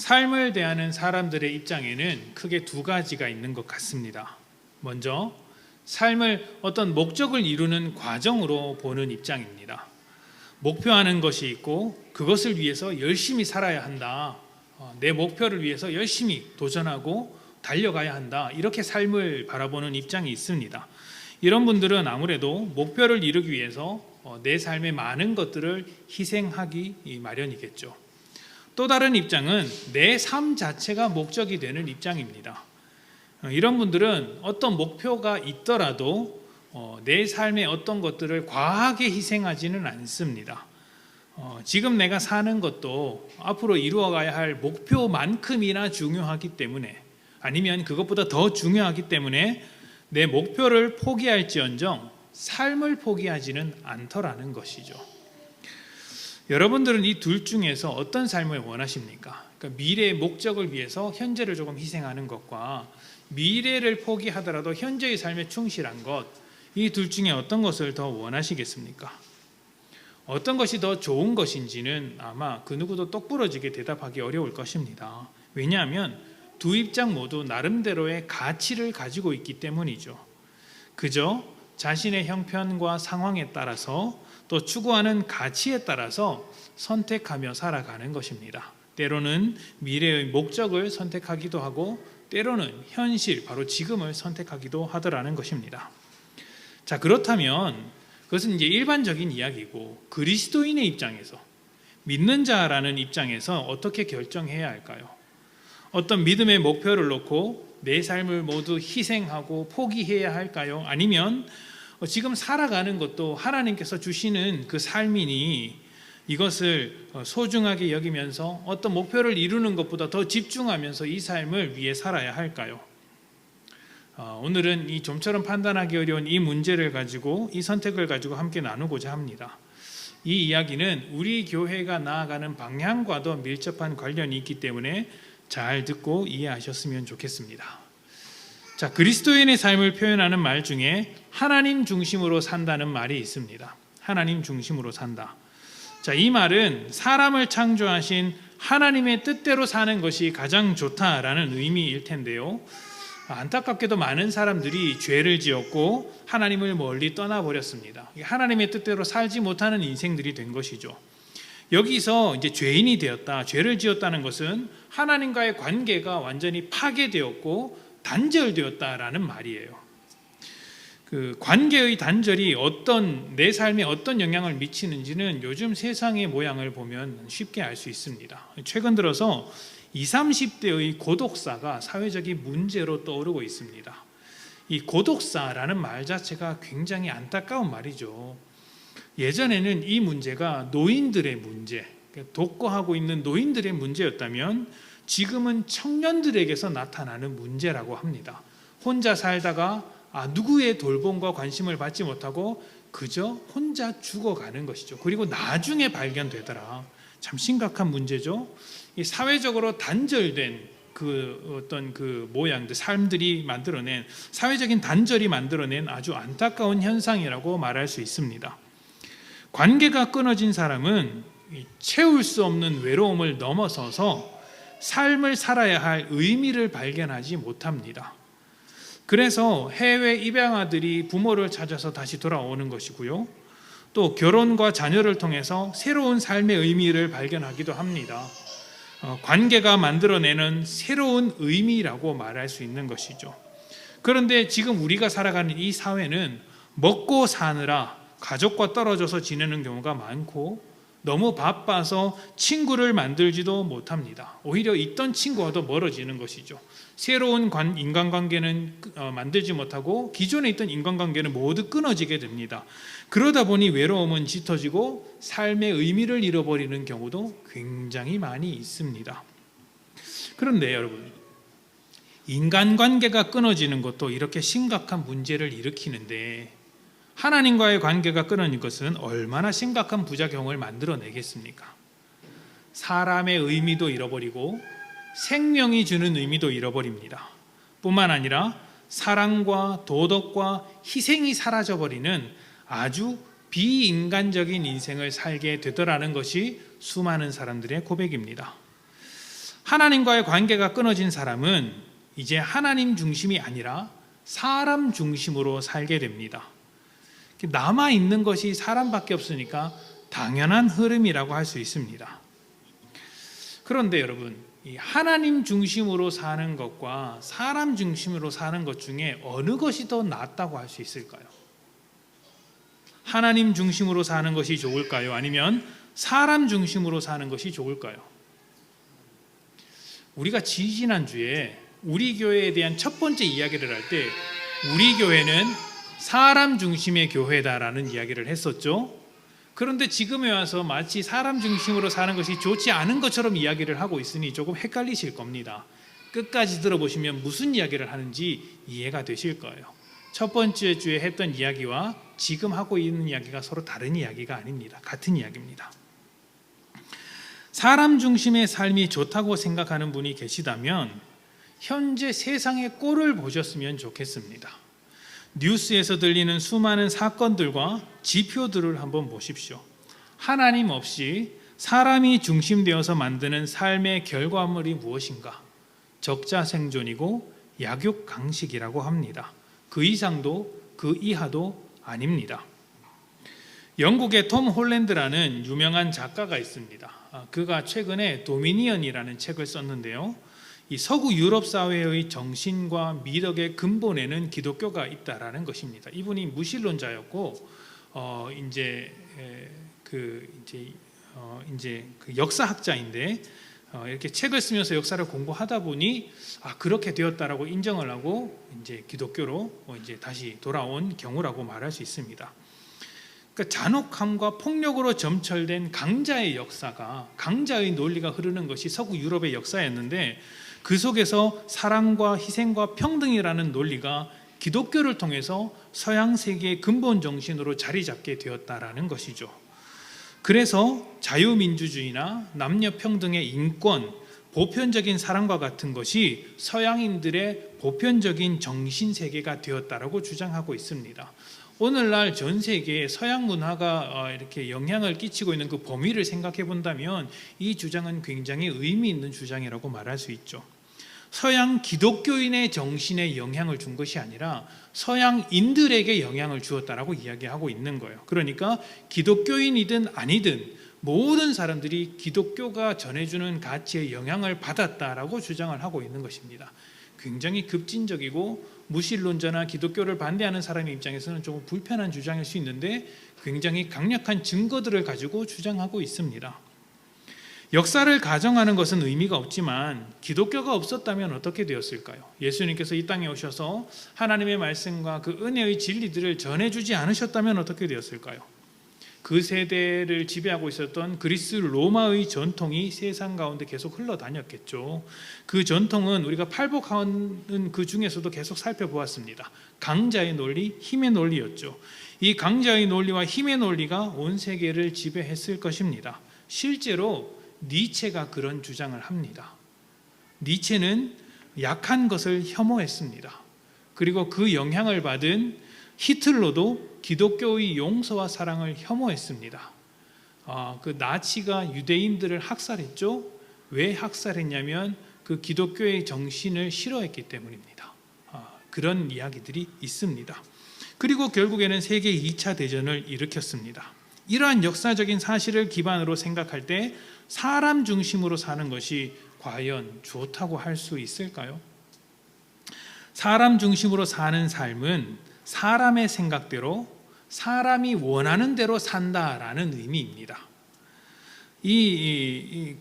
삶을 대하는 사람들의 입장에는 크게 두 가지가 있는 것 같습니다. 먼저 삶을 어떤 목적을 이루는 과정으로 보는 입장입니다. 목표하는 것이 있고 그것을 위해서 열심히 살아야 한다. 내 목표를 위해서 열심히 도전하고 달려가야 한다. 이렇게 삶을 바라보는 입장이 있습니다. 이런 분들은 아무래도 목표를 이루기 위해서 내 삶의 많은 것들을 희생하기 마련이겠죠. 또 다른 입장은 내 삶 자체가 목적이 되는 입장입니다. 이런 분들은 어떤 목표가 있더라도 내 삶의 어떤 것들을 과하게 희생하지는 않습니다. 지금 내가 사는 것도 앞으로 이루어가야 할 목표만큼이나 중요하기 때문에, 아니면 그것보다 더 중요하기 때문에 내 목표를 포기할지언정 삶을 포기하지는 않더라는 것이죠. 여러분들은 이 둘 중에서 어떤 삶을 원하십니까? 그러니까 미래의 목적을 위해서 현재를 조금 희생하는 것과 미래를 포기하더라도 현재의 삶에 충실한 것, 이 둘 중에 어떤 것을 더 원하시겠습니까? 어떤 것이 더 좋은 것인지는 아마 그 누구도 똑부러지게 대답하기 어려울 것입니다. 왜냐하면 두 입장 모두 나름대로의 가치를 가지고 있기 때문이죠. 그저 자신의 형편과 상황에 따라서 또 추구하는 가치에 따라서 선택하며 살아가는 것입니다. 때로는 미래의 목적을 선택하기도 하고 때로는 현실, 바로 지금을 선택하기도 하더라는 것입니다. 자, 그렇다면 그것은 이제 일반적인 이야기고, 그리스도인의 입장에서, 믿는 자라는 입장에서 어떻게 결정해야 할까요? 어떤 믿음의 목표를 놓고 내 삶을 모두 희생하고 포기해야 할까요? 아니면 지금 살아가는 것도 하나님께서 주시는 그 삶이니 이것을 소중하게 여기면서 어떤 목표를 이루는 것보다 더 집중하면서 이 삶을 위해 살아야 할까요? 오늘은 이 좀처럼 판단하기 어려운 이 문제를 가지고, 이 선택을 가지고 함께 나누고자 합니다. 이 이야기는 우리 교회가 나아가는 방향과도 밀접한 관련이 있기 때문에 잘 듣고 이해하셨으면 좋겠습니다. 자, 그리스도인의 삶을 표현하는 말 중에 하나님 중심으로 산다는 말이 있습니다. 하나님 중심으로 산다. 자, 이 말은 사람을 창조하신 하나님의 뜻대로 사는 것이 가장 좋다라는 의미일 텐데요. 안타깝게도 많은 사람들이 죄를 지었고 하나님을 멀리 떠나버렸습니다. 하나님의 뜻대로 살지 못하는 인생들이 된 것이죠. 여기서 이제 죄인이 되었다, 죄를 지었다는 것은 하나님과의 관계가 완전히 파괴되었고 단절되었다라는 말이에요. 그 관계의 단절이 내 삶에 어떤 영향을 미치는지는 요즘 세상의 모양을 보면 쉽게 알 수 있습니다. 최근 들어서 20, 30대의 고독사가 사회적인 문제로 떠오르고 있습니다. 이 고독사라는 말 자체가 굉장히 안타까운 말이죠. 예전에는 이 문제가 노인들의 문제, 독거하고 있는 노인들의 문제였다면 지금은 청년들에게서 나타나는 문제라고 합니다. 혼자 살다가 누구의 돌봄과 관심을 받지 못하고 그저 혼자 죽어가는 것이죠. 그리고 나중에 발견되더라. 참 심각한 문제죠. 이 사회적으로 단절된 어떤 모양들, 삶들이 만들어낸, 사회적인 단절이 만들어낸 아주 안타까운 현상이라고 말할 수 있습니다. 관계가 끊어진 사람은 채울 수 없는 외로움을 넘어서서 삶을 살아야 할 의미를 발견하지 못합니다. 그래서 해외 입양아들이 부모를 찾아서 다시 돌아오는 것이고요. 또 결혼과 자녀를 통해서 새로운 삶의 의미를 발견하기도 합니다. 관계가 만들어내는 새로운 의미라고 말할 수 있는 것이죠. 그런데 지금 우리가 살아가는 이 사회는 먹고 사느라 가족과 떨어져서 지내는 경우가 많고 너무 바빠서 친구를 만들지도 못합니다. 오히려 있던 친구와도 멀어지는 것이죠. 새로운 인간관계는 만들지 못하고 기존에 있던 인간관계는 모두 끊어지게 됩니다. 그러다 보니 외로움은 짙어지고 삶의 의미를 잃어버리는 경우도 굉장히 많이 있습니다. 그런데 여러분, 인간관계가 끊어지는 것도 이렇게 심각한 문제를 일으키는데 하나님과의 관계가 끊어진 것은 얼마나 심각한 부작용을 만들어내겠습니까? 사람의 의미도 잃어버리고 생명이 주는 의미도 잃어버립니다. 뿐만 아니라 사랑과 도덕과 희생이 사라져버리는 아주 비인간적인 인생을 살게 되더라는 것이 수많은 사람들의 고백입니다. 하나님과의 관계가 끊어진 사람은 이제 하나님 중심이 아니라 사람 중심으로 살게 됩니다. 남아있는 것이 사람밖에 없으니까 당연한 흐름이라고 할 수 있습니다. 그런데 여러분, 이 하나님 중심으로 사는 것과 사람 중심으로 사는 것 중에 어느 것이 더 낫다고 할 수 있을까요? 하나님 중심으로 사는 것이 좋을까요? 아니면 사람 중심으로 사는 것이 좋을까요? 우리가 지지난주에 우리 교회에 대한 첫 번째 이야기를 할 때 우리 교회는 사람 중심의 교회다라는 이야기를 했었죠. 그런데 지금에 와서 마치 사람 중심으로 사는 것이 좋지 않은 것처럼 이야기를 하고 있으니 조금 헷갈리실 겁니다. 끝까지 들어보시면 무슨 이야기를 하는지 이해가 되실 거예요. 첫 번째 주에 했던 이야기와 지금 하고 있는 이야기가 서로 다른 이야기가 아닙니다. 같은 이야기입니다. 사람 중심의 삶이 좋다고 생각하는 분이 계시다면 현재 세상의 꼴을 보셨으면 좋겠습니다. 뉴스에서 들리는 수많은 사건들과 지표들을 한번 보십시오. 하나님 없이 사람이 중심되어서 만드는 삶의 결과물이 무엇인가? 적자생존이고 약육강식이라고 합니다. 그 이상도 그 이하도 아닙니다. 영국의 톰 홀랜드라는 유명한 작가가 있습니다. 그가 최근에 도미니언이라는 책을 썼는데요. 이 서구 유럽 사회의 정신과 미덕의 근본에는 기독교가 있다라는 것입니다. 이분이 무신론자였고 이제 그 역사학자인데 이렇게 책을 쓰면서 역사를 공부하다 보니 그렇게 되었다라고 인정을 하고 이제 기독교로 이제 다시 돌아온 경우라고 말할 수 있습니다. 그러니까 잔혹함과 폭력으로 점철된 강자의 역사가, 강자의 논리가 흐르는 것이 서구 유럽의 역사였는데 그 속에서 사랑과 희생과 평등이라는 논리가 기독교를 통해서 서양 세계의 근본 정신으로 자리 잡게 되었다라는 것이죠. 그래서 자유민주주의나 남녀평등의 인권, 보편적인 사랑과 같은 것이 서양인들의 보편적인 정신세계가 되었다라고 주장하고 있습니다. 오늘날 전 세계에 서양 문화가 이렇게 영향을 끼치고 있는 그 범위를 생각해 본다면 이 주장은 굉장히 의미 있는 주장이라고 말할 수 있죠. 서양 기독교인의 정신에 영향을 준 것이 아니라 서양인들에게 영향을 주었다라고 이야기하고 있는 거예요. 그러니까 기독교인이든 아니든 모든 사람들이 기독교가 전해주는 가치에 영향을 받았다라고 주장을 하고 있는 것입니다. 굉장히 급진적이고 무신론자나 기독교를 반대하는 사람의 입장에서는 조금 불편한 주장일 수 있는데 굉장히 강력한 증거들을 가지고 주장하고 있습니다. 역사를 가정하는 것은 의미가 없지만 기독교가 없었다면 어떻게 되었을까요? 예수님께서 이 땅에 오셔서 하나님의 말씀과 그 은혜의 진리들을 전해주지 않으셨다면 어떻게 되었을까요? 그 세대를 지배하고 있었던 그리스 로마의 전통이 세상 가운데 계속 흘러다녔겠죠. 그 전통은 우리가 팔복하는 그 중에서도 계속 살펴보았습니다. 강자의 논리, 힘의 논리였죠. 이 강자의 논리와 힘의 논리가 온 세계를 지배했을 것입니다. 실제로 니체가 그런 주장을 합니다. 니체는 약한 것을 혐오했습니다. 그리고 그 영향을 받은 히틀러도 기독교의 용서와 사랑을 혐오했습니다. 그 나치가 유대인들을 학살했죠. 왜 학살했냐면 그 기독교의 정신을 싫어했기 때문입니다. 그런 이야기들이 있습니다. 그리고 결국에는 세계 2차 대전을 일으켰습니다. 이러한 역사적인 사실을 기반으로 생각할 때 사람 중심으로 사는 것이 과연 좋다고 할 수 있을까요? 사람 중심으로 사는 삶은 사람의 생각대로 사람이 원하는 대로 산다라는 의미입니다.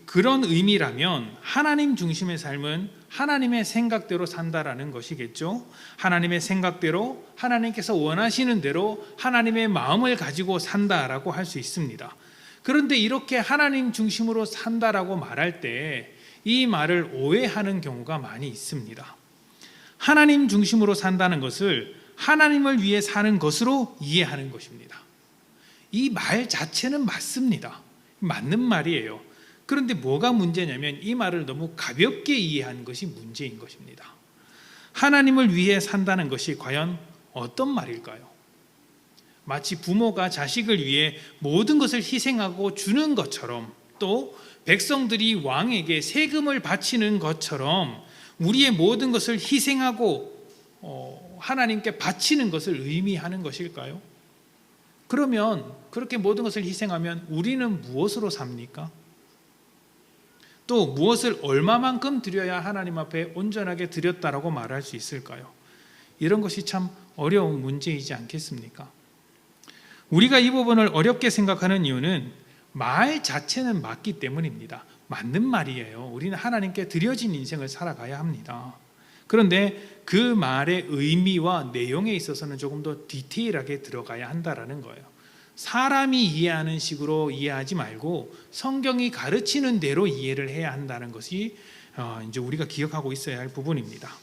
그런 의미라면 하나님 중심의 삶은 하나님의 생각대로 산다라는 것이겠죠. 하나님의 생각대로 하나님께서 원하시는 대로 하나님의 마음을 가지고 산다라고 할 수 있습니다. 그런데 이렇게 하나님 중심으로 산다라고 말할 때 이 말을 오해하는 경우가 많이 있습니다. 하나님 중심으로 산다는 것을 하나님을 위해 사는 것으로 이해하는 것입니다. 이 말 자체는 맞습니다. 맞는 말이에요. 그런데 뭐가 문제냐면 이 말을 너무 가볍게 이해한 것이 문제인 것입니다. 하나님을 위해 산다는 것이 과연 어떤 말일까요? 마치 부모가 자식을 위해 모든 것을 희생하고 주는 것처럼, 또 백성들이 왕에게 세금을 바치는 것처럼 우리의 모든 것을 희생하고 하나님께 바치는 것을 의미하는 것일까요? 그러면 그렇게 모든 것을 희생하면 우리는 무엇으로 삽니까? 또 무엇을 얼마만큼 드려야 하나님 앞에 온전하게 드렸다라고 말할 수 있을까요? 이런 것이 참 어려운 문제이지 않겠습니까? 우리가 이 부분을 어렵게 생각하는 이유는 말 자체는 맞기 때문입니다. 맞는 말이에요. 우리는 하나님께 드려진 인생을 살아가야 합니다. 그런데 그 말의 의미와 내용에 있어서는 조금 더 디테일하게 들어가야 한다라는 거예요. 사람이 이해하는 식으로 이해하지 말고 성경이 가르치는 대로 이해를 해야 한다는 것이 이제 우리가 기억하고 있어야 할 부분입니다.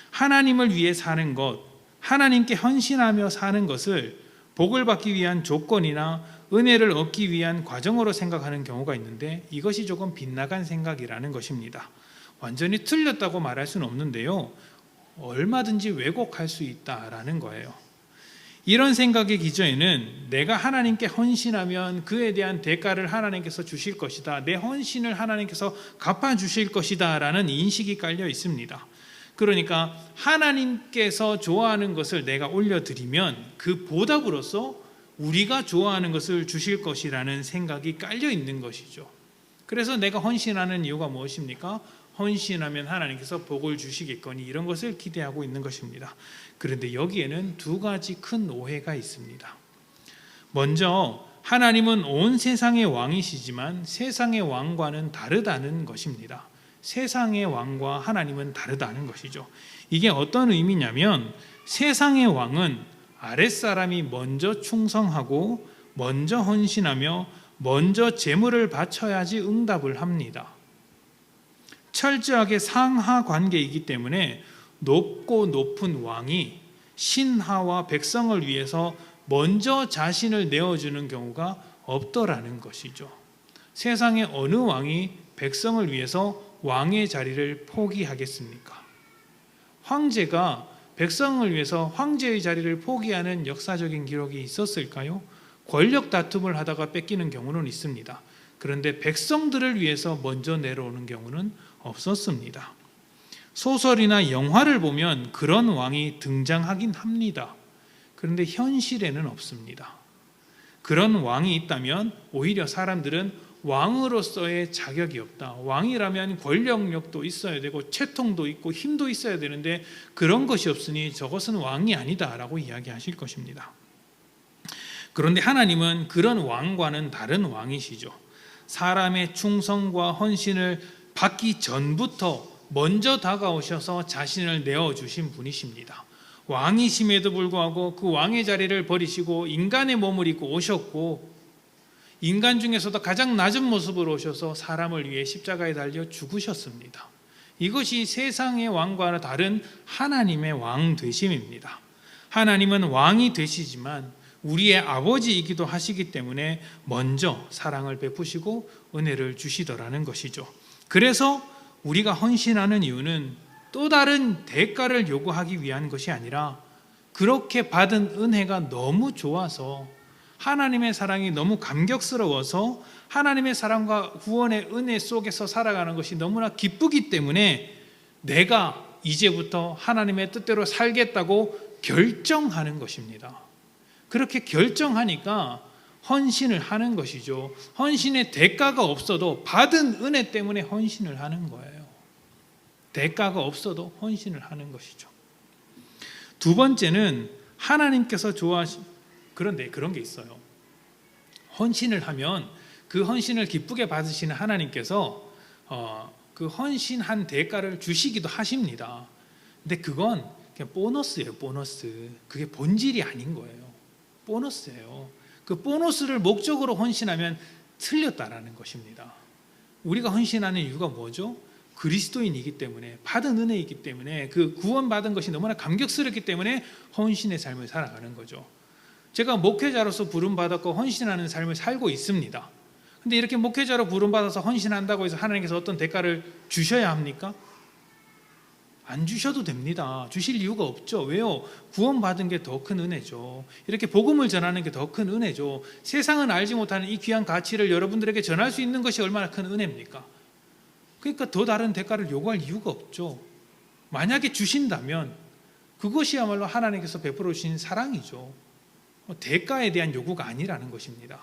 하나님을 위해 사는 것, 하나님께 헌신하며 사는 것을 복을 받기 위한 조건이나 은혜를 얻기 위한 과정으로 생각하는 경우가 있는데 이것이 조금 빗나간 생각이라는 것입니다. 완전히 틀렸다고 말할 수는 없는데요, 얼마든지 왜곡할 수 있다라는 거예요. 이런 생각의 기저에는 내가 하나님께 헌신하면 그에 대한 대가를 하나님께서 주실 것이다, 내 헌신을 하나님께서 갚아주실 것이다 라는 인식이 깔려 있습니다. 그러니까 하나님께서 좋아하는 것을 내가 올려드리면 그 보답으로서 우리가 좋아하는 것을 주실 것이라는 생각이 깔려 있는 것이죠. 그래서 내가 헌신하는 이유가 무엇입니까? 헌신하면 하나님께서 복을 주시겠거니 이런 것을 기대하고 있는 것입니다. 그런데 여기에는 두 가지 큰 오해가 있습니다. 먼저 하나님은 온 세상의 왕이시지만 세상의 왕과는 다르다는 것입니다. 세상의 왕과 하나님은 다르다는 것이죠. 이게 어떤 의미냐면 세상의 왕은 아랫사람이 먼저 충성하고 먼저 헌신하며 먼저 재물을 바쳐야지 응답을 합니다. 철저하게 상하 관계이기 때문에 높고 높은 왕이 신하와 백성을 위해서 먼저 자신을 내어주는 경우가 없더라는 것이죠. 세상의 어느 왕이 백성을 위해서 왕의 자리를 포기하겠습니까? 황제가 백성을 위해서 황제의 자리를 포기하는 역사적인 기록이 있었을까요? 권력 다툼을 하다가 뺏기는 경우는 있습니다. 그런데 백성들을 위해서 먼저 내려오는 경우는 없었습니다. 소설이나 영화를 보면 그런 왕이 등장하긴 합니다. 그런데 현실에는 없습니다. 그런 왕이 있다면 오히려 사람들은 왕으로서의 자격이 없다, 왕이라면 권력력도 있어야 되고 채통도 있고 힘도 있어야 되는데 그런 것이 없으니 저것은 왕이 아니다 라고 이야기하실 것입니다. 그런데 하나님은 그런 왕과는 다른 왕이시죠. 사람의 충성과 헌신을 받기 전부터 먼저 다가오셔서 자신을 내어주신 분이십니다. 왕이심에도 불구하고 그 왕의 자리를 버리시고 인간의 몸을 입고 오셨고 인간 중에서도 가장 낮은 모습으로 오셔서 사람을 위해 십자가에 달려 죽으셨습니다. 이것이 세상의 왕과 다른 하나님의 왕 되심입니다. 하나님은 왕이 되시지만 우리의 아버지이기도 하시기 때문에 먼저 사랑을 베푸시고 은혜를 주시더라는 것이죠. 그래서 우리가 헌신하는 이유는 또 다른 대가를 요구하기 위한 것이 아니라 그렇게 받은 은혜가 너무 좋아서 하나님의 사랑이 너무 감격스러워서 하나님의 사랑과 구원의 은혜 속에서 살아가는 것이 너무나 기쁘기 때문에 내가 이제부터 하나님의 뜻대로 살겠다고 결정하는 것입니다. 그렇게 결정하니까 헌신을 하는 것이죠. 헌신의 대가가 없어도 받은 은혜 때문에 헌신을 하는 거예요. 대가가 없어도 헌신을 하는 것이죠. 두 번째는 하나님께서 그런데 그런 게 있어요. 헌신을 하면 그 헌신을 기쁘게 받으시는 하나님께서 그 헌신한 대가를 주시기도 하십니다. 근데 그건 그냥 보너스예요. 보너스. 그게 본질이 아닌 거예요. 보너스예요. 그 보너스를 목적으로 헌신하면 틀렸다라는 것입니다. 우리가 헌신하는 이유가 뭐죠? 그리스도인이기 때문에, 받은 은혜이기 때문에, 그 구원받은 것이 너무나 감격스럽기 때문에 헌신의 삶을 살아가는 거죠. 제가 목회자로서 부름받았고 헌신하는 삶을 살고 있습니다. 근데 이렇게 목회자로 부름받아서 헌신한다고 해서 하나님께서 어떤 대가를 주셔야 합니까? 안 주셔도 됩니다. 주실 이유가 없죠. 왜요? 구원받은 게 더 큰 은혜죠. 이렇게 복음을 전하는 게 더 큰 은혜죠. 세상은 알지 못하는 이 귀한 가치를 여러분들에게 전할 수 있는 것이 얼마나 큰 은혜입니까? 그러니까 더 다른 대가를 요구할 이유가 없죠. 만약에 주신다면 그것이야말로 하나님께서 베풀어 주신 사랑이죠. 대가에 대한 요구가 아니라는 것입니다.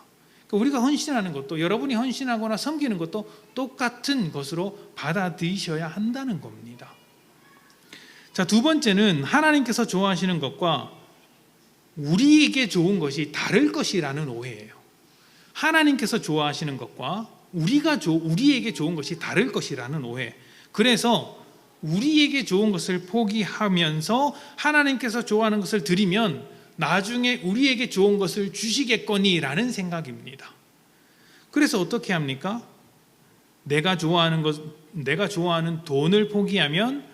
그러니까 우리가 헌신하는 것도, 여러분이 헌신하거나 섬기는 것도 똑같은 것으로 받아들이셔야 한다는 겁니다. 자, 두 번째는 하나님께서 좋아하시는 것과 우리에게 좋은 것이 다를 것이라는 오해예요. 하나님께서 좋아하시는 것과 우리에게 좋은 것이 다를 것이라는 오해. 그래서 우리에게 좋은 것을 포기하면서 하나님께서 좋아하는 것을 드리면 나중에 우리에게 좋은 것을 주시겠거니라는 생각입니다. 그래서 어떻게 합니까? 내가 좋아하는 돈을 포기하면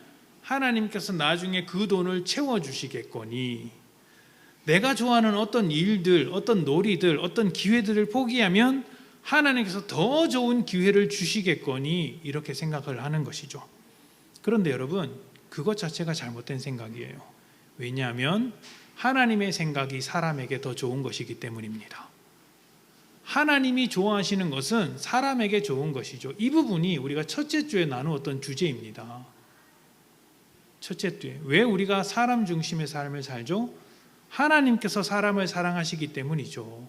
하나님께서 나중에 그 돈을 채워주시겠거니, 내가 좋아하는 어떤 일들, 어떤 놀이들, 어떤 기회들을 포기하면 하나님께서 더 좋은 기회를 주시겠거니, 이렇게 생각을 하는 것이죠. 그런데 여러분, 그것 자체가 잘못된 생각이에요. 왜냐하면 하나님의 생각이 사람에게 더 좋은 것이기 때문입니다. 하나님이 좋아하시는 것은 사람에게 좋은 것이죠. 이 부분이 우리가 첫째 주에 나누었던 주제입니다. 첫째 주에 왜 우리가 사람 중심의 삶을 살죠? 하나님께서 사람을 사랑하시기 때문이죠.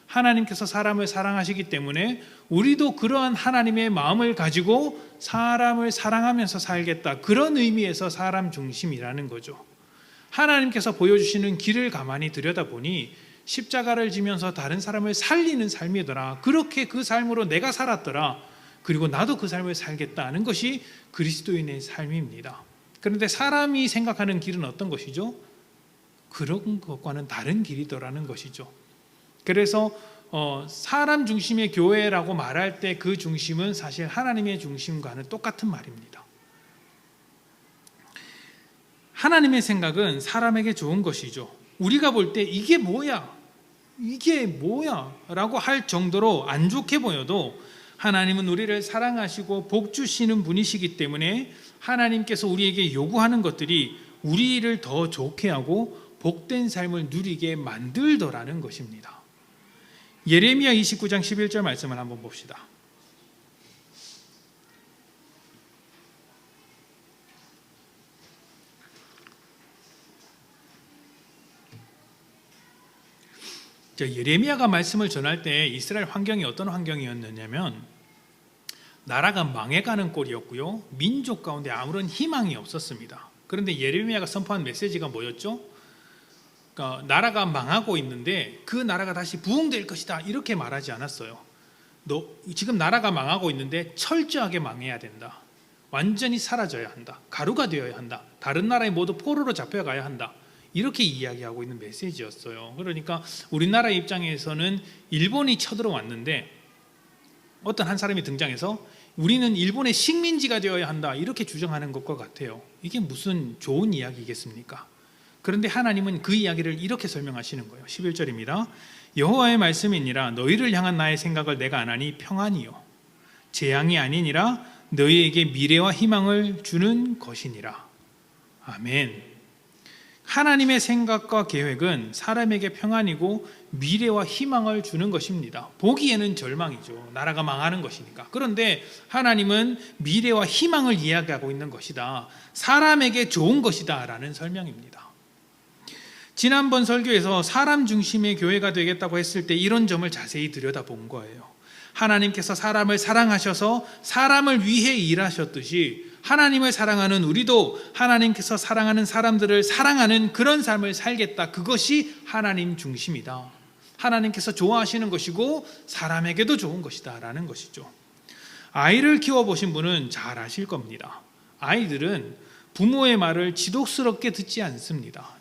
하나님께서 사람을 사랑하시기 때문에 우리도 그러한 하나님의 마음을 가지고 사람을 사랑하면서 살겠다, 그런 의미에서 사람 중심이라는 거죠. 하나님께서 보여주시는 길을 가만히 들여다보니 십자가를 지면서 다른 사람을 살리는 삶이더라, 그렇게 그 삶으로 내가 살았더라, 그리고 나도 그 삶을 살겠다는 것이 그리스도인의 삶입니다. 그런데 사람이 생각하는 길은 어떤 것이죠? 그런 것과는 다른 길이더라는 것이죠. 그래서 사람 중심의 교회라고 말할 때 그 중심은 사실 하나님의 중심과는 똑같은 말입니다. 하나님의 생각은 사람에게 좋은 것이죠. 우리가 볼 때 이게 뭐야 라고 할 정도로 안 좋게 보여도 하나님은 우리를 사랑하시고 복 주시는 분이시기 때문에 하나님께서 우리에게 요구하는 것들이 우리를 더 좋게 하고 복된 삶을 누리게 만들더라는 것입니다. 예레미야 29장 11절 말씀을 한번 봅시다. 예레미야가 말씀을 전할 때 이스라엘 환경이 어떤 환경이었느냐면 나라가 망해가는 꼴이었고요, 민족 가운데 아무런 희망이 없었습니다. 그런데 예레미야가 선포한 메시지가 뭐였죠? 그러니까 나라가 망하고 있는데 그 나라가 다시 부흥될 것이다, 이렇게 말하지 않았어요. 지금 나라가 망하고 있는데 철저하게 망해야 된다, 완전히 사라져야 한다, 가루가 되어야 한다, 다른 나라에 모두 포로로 잡혀가야 한다, 이렇게 이야기하고 있는 메시지였어요. 그러니까 우리나라 입장에서는 일본이 쳐들어왔는데 어떤 한 사람이 등장해서 우리는 일본의 식민지가 되어야 한다, 이렇게 주장하는 것과 같아요. 이게 무슨 좋은 이야기겠습니까? 그런데 하나님은 그 이야기를 이렇게 설명하시는 거예요. 11절입니다. 여호와의 말씀이니라 너희를 향한 나의 생각을 내가 안하니 평안이요 재앙이 아니니라 너희에게 미래와 희망을 주는 것이니라. 아멘. 하나님의 생각과 계획은 사람에게 평안이고 미래와 희망을 주는 것입니다. 보기에는 절망이죠. 나라가 망하는 것이니까. 그런데 하나님은 미래와 희망을 이야기하고 있는 것이다, 사람에게 좋은 것이다 라는 설명입니다. 지난번 설교에서 사람 중심의 교회가 되겠다고 했을 때 이런 점을 자세히 들여다본 거예요. 하나님께서 사람을 사랑하셔서 사람을 위해 일하셨듯이 하나님을 사랑하는 우리도 하나님께서 사랑하는 사람들을 사랑하는 그런 삶을 살겠다, 그것이 하나님 중심이다, 하나님께서 좋아하시는 것이고 사람에게도 좋은 것이다 라는 것이죠. 아이를 키워보신 분은 잘 아실 겁니다. 아이들은 부모의 말을 지독스럽게 듣지 않습니다.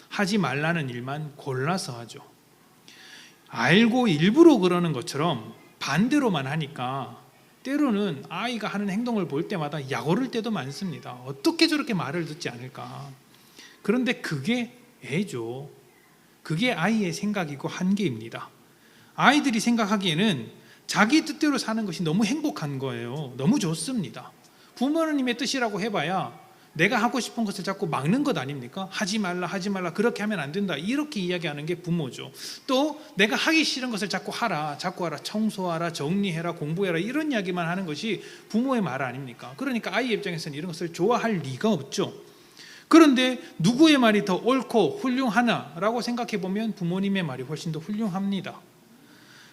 하지 말라는 일만 골라서 하죠. 알고 일부러 그러는 것처럼 반대로만 하니까 때로는 아이가 하는 행동을 볼 때마다 약오를 때도 많습니다. 어떻게 저렇게 말을 듣지 않을까? 그런데 그게 애죠. 그게 아이의 생각이고 한계입니다. 아이들이 생각하기에는 자기 뜻대로 사는 것이 너무 행복한 거예요. 너무 좋습니다. 부모님의 뜻이라고 해봐야 내가 하고 싶은 것을 자꾸 막는 것 아닙니까? 하지 말라 하지 말라, 그렇게 하면 안 된다, 이렇게 이야기하는 게 부모죠. 또 내가 하기 싫은 것을 자꾸 하라, 청소하라, 정리해라, 공부해라, 이런 이야기만 하는 것이 부모의 말 아닙니까? 그러니까 아이의 입장에서는 이런 것을 좋아할 리가 없죠. 그런데 누구의 말이 더 옳고 훌륭하나라고 생각해 보면 부모님의 말이 훨씬 더 훌륭합니다.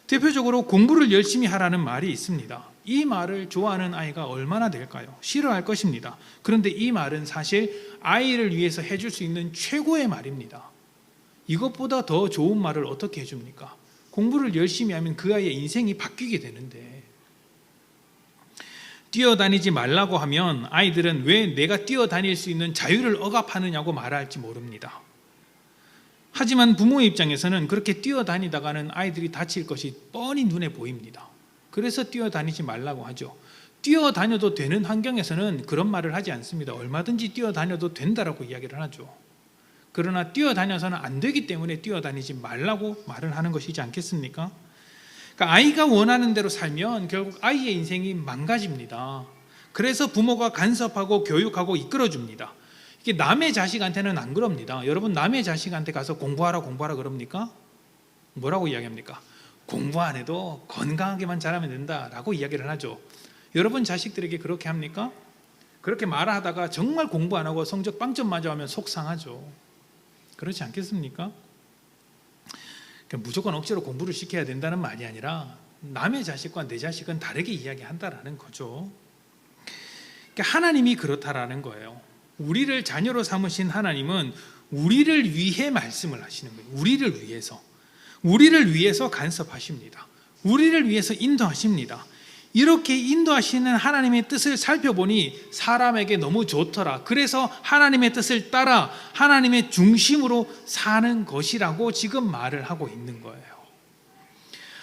대표적으로 공부를 열심히 하라는 말이 있습니다. 이 말을 좋아하는 아이가 얼마나 될까요? 싫어할 것입니다. 그런데 이 말은 사실 아이를 위해서 해줄 수 있는 최고의 말입니다. 이것보다 더 좋은 말을 어떻게 해줍니까? 공부를 열심히 하면 그 아이의 인생이 바뀌게 되는데, 뛰어다니지 말라고 하면 아이들은 왜 내가 뛰어다닐 수 있는 자유를 억압하느냐고 말할지 모릅니다. 하지만 부모의 입장에서는 그렇게 뛰어다니다가는 아이들이 다칠 것이 뻔히 눈에 보입니다. 그래서 뛰어다니지 말라고 하죠. 뛰어다녀도 되는 환경에서는 그런 말을 하지 않습니다. 얼마든지 뛰어다녀도 된다라고 이야기를 하죠. 그러나 뛰어다녀서는 안 되기 때문에 뛰어다니지 말라고 말을 하는 것이지 않겠습니까? 그러니까 아이가 원하는 대로 살면 결국 아이의 인생이 망가집니다. 그래서 부모가 간섭하고 교육하고 이끌어줍니다. 이게 남의 자식한테는 안 그럽니다. 여러분, 남의 자식한테 가서 공부하라 그럽니까? 뭐라고 이야기합니까? 공부 안 해도 건강하게만 자라면 된다라고 이야기를 하죠. 여러분 자식들에게 그렇게 합니까? 그렇게 말하다가 정말 공부 안 하고 성적 빵점 맞아 하면 속상하죠. 그렇지 않겠습니까? 그러니까 무조건 억지로 공부를 시켜야 된다는 말이 아니라 남의 자식과 내 자식은 다르게 이야기한다라는 거죠. 그러니까 하나님이 그렇다라는 거예요. 우리를 자녀로 삼으신 하나님은 우리를 위해 말씀을 하시는 거예요. 우리를 위해서 간섭하십니다. 우리를 위해서 인도하십니다. 이렇게 인도하시는 하나님의 뜻을 살펴보니 사람에게 너무 좋더라. 그래서 하나님의 뜻을 따라 하나님의 중심으로 사는 것이라고 지금 말을 하고 있는 거예요.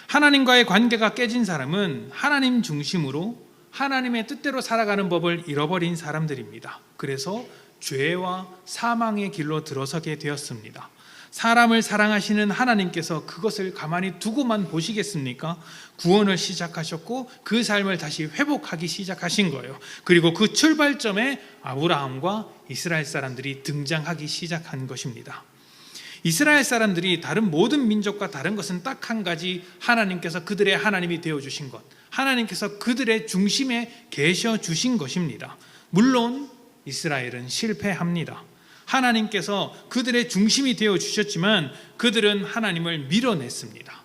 하나님과의 관계가 깨진 사람은 하나님 중심으로 하나님의 뜻대로 살아가는 법을 잃어버린 사람들입니다. 그래서 죄와 사망의 길로 들어서게 되었습니다. 사람을 사랑하시는 하나님께서 그것을 가만히 두고만 보시겠습니까? 구원을 시작하셨고 그 삶을 다시 회복하기 시작하신 거예요. 그리고 그 출발점에 아브라함과 이스라엘 사람들이 등장하기 시작한 것입니다. 이스라엘 사람들이 다른 모든 민족과 다른 것은 딱 한 가지, 하나님께서 그들의 하나님이 되어주신 것, 하나님께서 그들의 중심에 계셔 주신 것입니다. 물론 이스라엘은 실패합니다. 하나님께서 그들의 중심이 되어 주셨지만 그들은 하나님을 밀어냈습니다.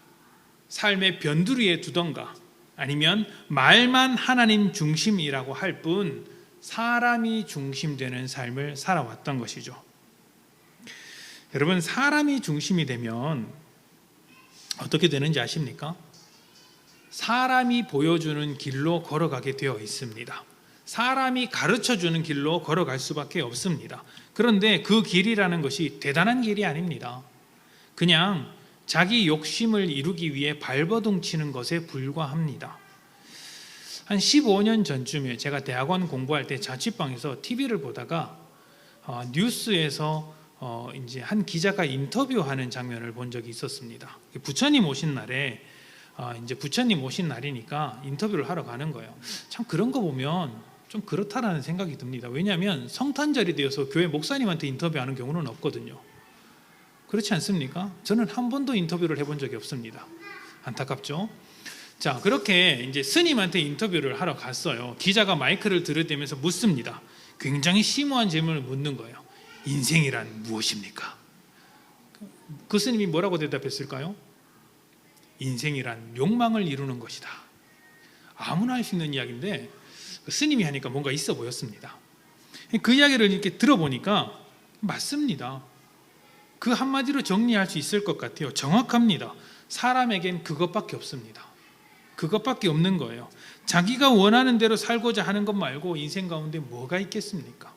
삶의 변두리에 두던가 아니면 말만 하나님 중심이라고 할 뿐 사람이 중심되는 삶을 살아왔던 것이죠. 여러분, 사람이 중심이 되면 어떻게 되는지 아십니까? 사람이 보여주는 길로 걸어가게 되어 있습니다. 사람이 가르쳐주는 길로 걸어갈 수밖에 없습니다. 그런데 그 길이라는 것이 대단한 길이 아닙니다. 그냥 자기 욕심을 이루기 위해 발버둥 치는 것에 불과합니다. 한 15년 전쯤에 제가 대학원 공부할 때 자취방에서 TV를 보다가 뉴스에서 이제 한 기자가 인터뷰하는 장면을 본 적이 있었습니다. 부처님 오신 날에 이제 부처님 오신 날이니까 인터뷰를 하러 가는 거예요. 참 그런 거 보면 좀 그렇다라는 생각이 듭니다. 왜냐하면 성탄절이 되어서 교회 목사님한테 인터뷰하는 경우는 없거든요. 그렇지 않습니까? 저는 한 번도 인터뷰를 해본 적이 없습니다. 안타깝죠? 자, 그렇게 이제 스님한테 인터뷰를 하러 갔어요. 기자가 마이크를 들이대면서 묻습니다. 굉장히 심오한 질문을 묻는 거예요. 인생이란 무엇입니까? 그 스님이 뭐라고 대답했을까요? 인생이란 욕망을 이루는 것이다. 아무나 할 수 있는 이야기인데 스님이 하니까 뭔가 있어 보였습니다. 그 이야기를 이렇게 들어보니까 맞습니다. 그 한마디로 정리할 수 있을 것 같아요. 정확합니다. 사람에겐 그것밖에 없습니다. 그것밖에 없는 거예요. 자기가 원하는 대로 살고자 하는 것 말고 인생 가운데 뭐가 있겠습니까?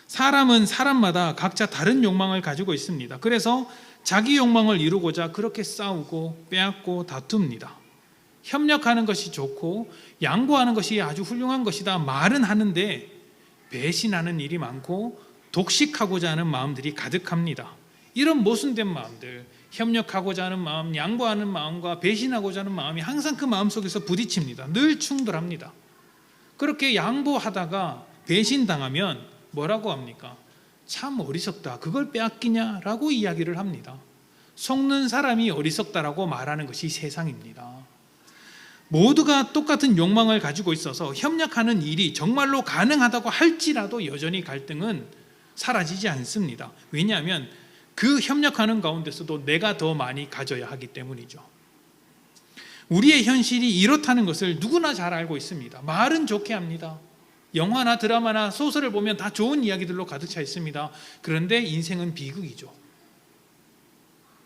사람은 사람마다 각자 다른 욕망을 가지고 있습니다. 그래서 자기 욕망을 이루고자 그렇게 싸우고 빼앗고 다툽니다. 협력하는 것이 좋고 양보하는 것이 아주 훌륭한 것이다 말은 하는데 배신하는 일이 많고 독식하고자 하는 마음들이 가득합니다. 이런 모순된 마음들, 협력하고자 하는 마음, 양보하는 마음과 배신하고자 하는 마음이 항상 그 마음 속에서 부딪힙니다. 늘 충돌합니다. 그렇게 양보하다가 배신당하면 뭐라고 합니까? 참 어리석다. 그걸 빼앗기냐라고 이야기를 합니다. 속는 사람이 어리석다라고 말하는 것이 세상입니다. 모두가 똑같은 욕망을 가지고 있어서 협력하는 일이 정말로 가능하다고 할지라도 여전히 갈등은 사라지지 않습니다. 왜냐하면 그 협력하는 가운데서도 내가 더 많이 가져야 하기 때문이죠. 우리의 현실이 이렇다는 것을 누구나 잘 알고 있습니다. 말은 좋게 합니다. 영화나 드라마나 소설을 보면 다 좋은 이야기들로 가득 차 있습니다. 그런데 인생은 비극이죠.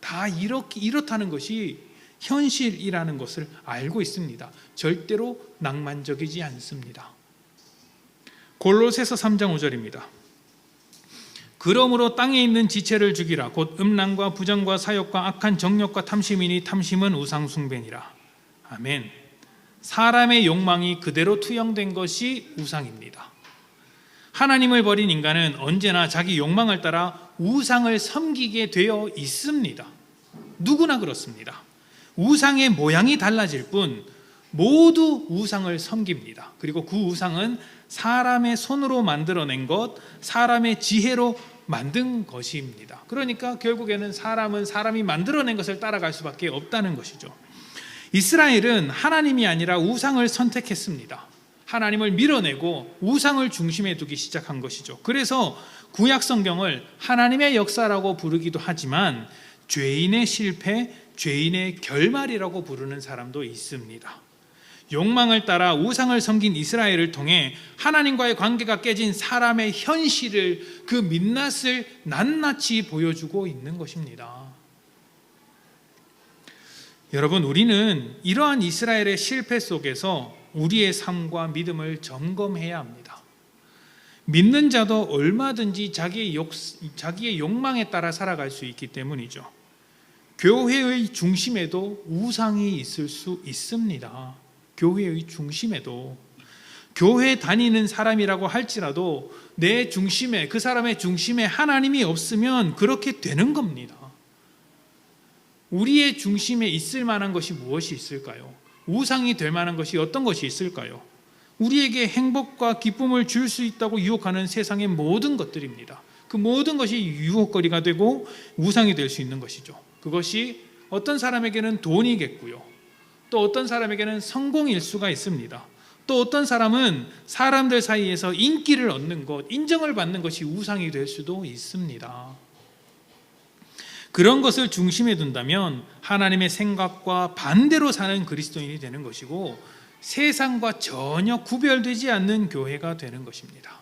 다 이렇다는 것이 현실이라는 것을 알고 있습니다. 절대로 낭만적이지 않습니다. 골로새서 3장 5절입니다. 그러므로 땅에 있는 지체를 죽이라. 곧 음란과 부정과 사욕과 악한 정욕과 탐심이니 탐심은 우상 숭배니라. 아멘. 사람의 욕망이 그대로 투영된 것이 우상입니다. 하나님을 버린 인간은 언제나 자기 욕망을 따라 우상을 섬기게 되어 있습니다. 누구나 그렇습니다. 우상의 모양이 달라질 뿐 모두 우상을 섬깁니다. 그리고 그 우상은 사람의 손으로 만들어낸 것, 사람의 지혜로 만든 것입니다. 그러니까 결국에는 사람은 사람이 만들어낸 것을 따라갈 수밖에 없다는 것이죠. 이스라엘은 하나님이 아니라 우상을 선택했습니다. 하나님을 밀어내고 우상을 중심에 두기 시작한 것이죠. 그래서 구약 성경을 하나님의 역사라고 부르기도 하지만 죄인의 실패, 죄인의 결말이라고 부르는 사람도 있습니다. 욕망을 따라 우상을 섬긴 이스라엘을 통해 하나님과의 관계가 깨진 사람의 현실을, 그 민낯을 낱낱이 보여주고 있는 것입니다. 여러분, 우리는 이러한 이스라엘의 실패 속에서 우리의 삶과 믿음을 점검해야 합니다. 믿는 자도 얼마든지 자기의 욕망에 따라 살아갈 수 있기 때문이죠. 교회의 중심에도 우상이 있을 수 있습니다. 교회의 중심에도. 교회 다니는 사람이라고 할지라도 내 중심에, 그 사람의 중심에 하나님이 없으면 그렇게 되는 겁니다. 우리의 중심에 있을 만한 것이 무엇이 있을까요? 우상이 될 만한 것이 어떤 것이 있을까요? 우리에게 행복과 기쁨을 줄 수 있다고 유혹하는 세상의 모든 것들입니다. 그 모든 것이 유혹거리가 되고 우상이 될 수 있는 것이죠. 그것이 어떤 사람에게는 돈이겠고요. 또 어떤 사람에게는 성공일 수가 있습니다. 또 어떤 사람은 사람들 사이에서 인기를 얻는 것, 인정을 받는 것이 우상이 될 수도 있습니다. 그런 것을 중심에 둔다면 하나님의 생각과 반대로 사는 그리스도인이 되는 것이고 세상과 전혀 구별되지 않는 교회가 되는 것입니다.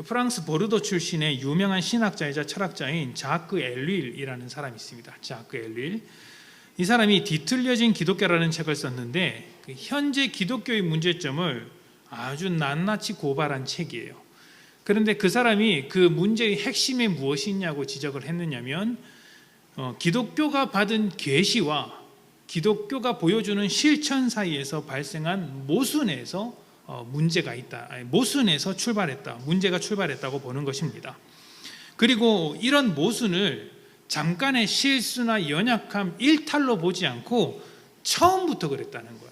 프랑스 보르도 출신의 유명한 신학자이자 철학자인 자크 엘윌이라는 사람이 있습니다. 자크 엘윌. 이 사람이 뒤틀려진 기독교라는 책을 썼는데 현재 기독교의 문제점을 아주 낱낱이 고발한 책이에요. 그런데 그 사람이 그 문제의 핵심이 무엇이 있냐고 지적을 했느냐면 기독교가 받은 계시와 기독교가 보여주는 실천 사이에서 발생한 모순에서 문제가 있다. 모순에서 출발했다. 문제가 출발했다고 보는 것입니다. 그리고 이런 모순을 잠깐의 실수나 연약함, 일탈로 보지 않고 처음부터 그랬다는 거예요.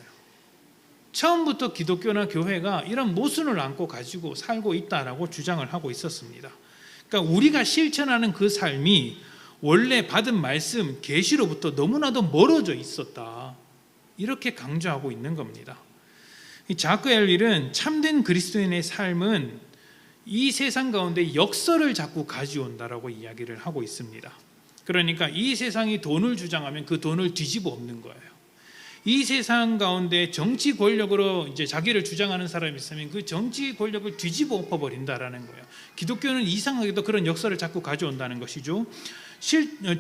처음부터 기독교나 교회가 이런 모순을 안고 가지고 살고 있다라고 주장을 하고 있었습니다. 그러니까 우리가 실천하는 그 삶이 원래 받은 말씀, 계시로부터 너무나도 멀어져 있었다. 이렇게 강조하고 있는 겁니다. 이 자크 엘윌은 참된 그리스도인의 삶은 이 세상 가운데 역설을 자꾸 가져온다라고 이야기를 하고 있습니다. 그러니까 이 세상이 돈을 주장하면 그 돈을 뒤집어 엎는 거예요. 이 세상 가운데 정치 권력으로 이제 자기를 주장하는 사람이 있으면 그 정치 권력을 뒤집어 엎어버린다라는 거예요. 기독교는 이상하게도 그런 역사를 자꾸 가져온다는 것이죠.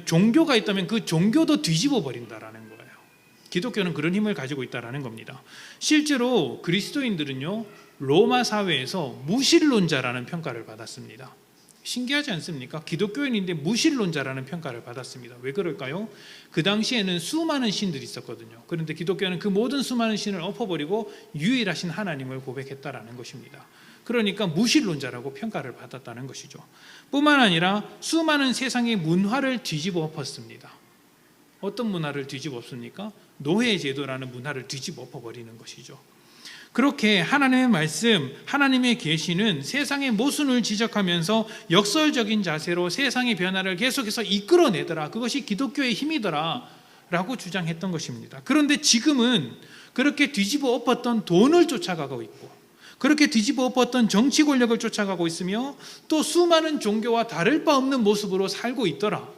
종교가 있다면 그 종교도 뒤집어 버린다라는 거예요. 기독교는 그런 힘을 가지고 있다라는 겁니다. 실제로 그리스도인들은요, 로마 사회에서 무신론자라는 평가를 받았습니다. 신기하지 않습니까? 기독교인인데 무신론자라는 평가를 받았습니다. 왜 그럴까요? 그 당시에는 수많은 신들이 있었거든요. 그런데 기독교는 그 모든 수많은 신을 엎어버리고 유일하신 하나님을 고백했다라는 것입니다. 그러니까 무신론자라고 평가를 받았다는 것이죠. 뿐만 아니라 수많은 세상의 문화를 뒤집어 엎었습니다. 어떤 문화를 뒤집어 엎습니까? 노예제도라는 문화를 뒤집어 엎어버리는 것이죠. 그렇게 하나님의 말씀, 하나님의 계시는 세상의 모순을 지적하면서 역설적인 자세로 세상의 변화를 계속해서 이끌어내더라. 그것이 기독교의 힘이더라 라고 주장했던 것입니다. 그런데 지금은 그렇게 뒤집어 엎었던 돈을 쫓아가고 있고, 그렇게 뒤집어 엎었던 정치 권력을 쫓아가고 있으며, 또 수많은 종교와 다를 바 없는 모습으로 살고 있더라.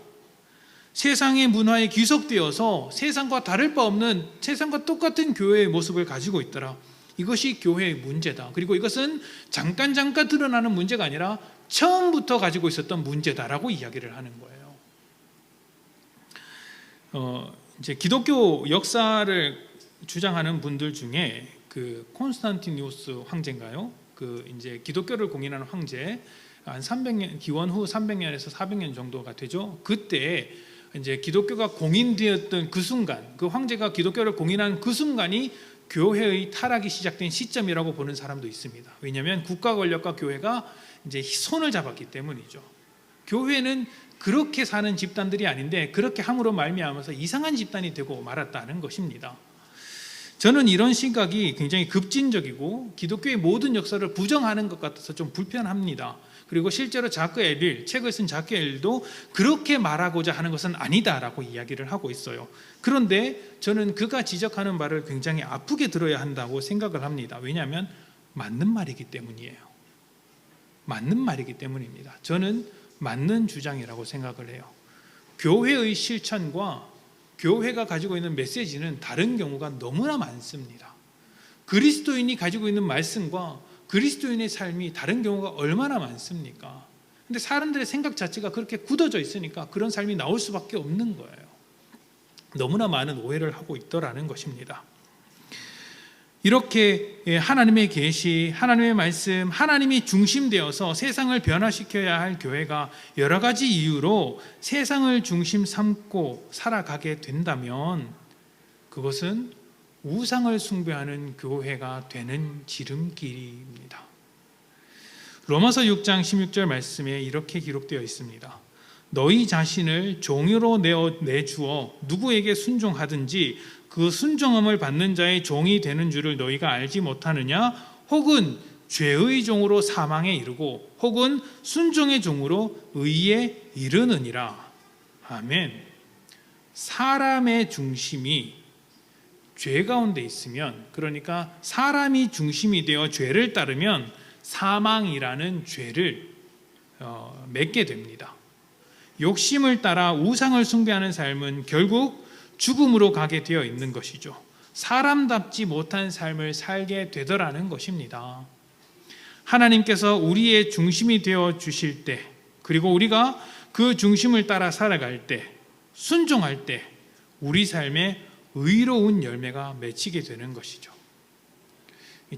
세상의 문화에 귀속되어서 세상과 다를 바 없는, 세상과 똑같은 교회의 모습을 가지고 있더라. 이것이 교회의 문제다. 그리고 이것은 잠깐 드러나는 문제가 아니라 처음부터 가지고 있었던 문제다라고 이야기를 하는 거예요. 이제 기독교 역사를 주장하는 분들 중에 그 콘스탄티누스 황제인가요? 그 이제 기독교를 공인하는 황제, 한 300년, 기원 후 300년에서 400년 정도가 되죠. 그때 이제 기독교가 공인되었던 그 순간, 그 황제가 기독교를 공인한 그 순간이 교회의 타락이 시작된 시점이라고 보는 사람도 있습니다. 왜냐하면 국가 권력과 교회가 이제 손을 잡았기 때문이죠. 교회는 그렇게 사는 집단들이 아닌데 그렇게 함으로 말미암아서 이상한 집단이 되고 말았다는 것입니다. 저는 이런 시각이 굉장히 급진적이고 기독교의 모든 역사를 부정하는 것 같아서 좀 불편합니다. 그리고 실제로 자크 엘릴, 책을 쓴 자크 엘릴도 그렇게 말하고자 하는 것은 아니다라고 이야기를 하고 있어요. 그런데 저는 그가 지적하는 말을 굉장히 아프게 들어야 한다고 생각을 합니다. 왜냐하면 맞는 말이기 때문이에요. 맞는 말이기 때문입니다. 저는 맞는 주장이라고 생각을 해요. 교회의 실천과 교회가 가지고 있는 메시지는 다른 경우가 너무나 많습니다. 그리스도인이 가지고 있는 말씀과 그리스도인의 삶이 다른 경우가 얼마나 많습니까? 근데 사람들의 생각 자체가 그렇게 굳어져 있으니까 그런 삶이 나올 수밖에 없는 거예요. 너무나 많은 오해를 하고 있더라는 것입니다. 이렇게 하나님의 계시, 하나님의 말씀, 하나님이 중심되어서 세상을 변화시켜야 할 교회가 여러 가지 이유로 세상을 중심 삼고 살아가게 된다면 그것은 우상을 숭배하는 교회가 되는 지름길입니다. 로마서 6장 16절 말씀에 이렇게 기록되어 있습니다. 너희 자신을 종으로 내주어 누구에게 순종하든지 그 순종함을 받는 자의 종이 되는 줄을 너희가 알지 못하느냐? 혹은 죄의 종으로 사망에 이르고 혹은 순종의 종으로 의에 이르느니라. 아멘. 사람의 중심이 죄 가운데 있으면, 그러니까 사람이 중심이 되어 죄를 따르면 사망이라는 죄를 맺게 됩니다. 욕심을 따라 우상을 숭배하는 삶은 결국 죽음으로 가게 되어 있는 것이죠. 사람답지 못한 삶을 살게 되더라는 것입니다. 하나님께서 우리의 중심이 되어 주실 때, 그리고 우리가 그 중심을 따라 살아갈 때, 순종할 때 우리 삶에 의로운 열매가 맺히게 되는 것이죠.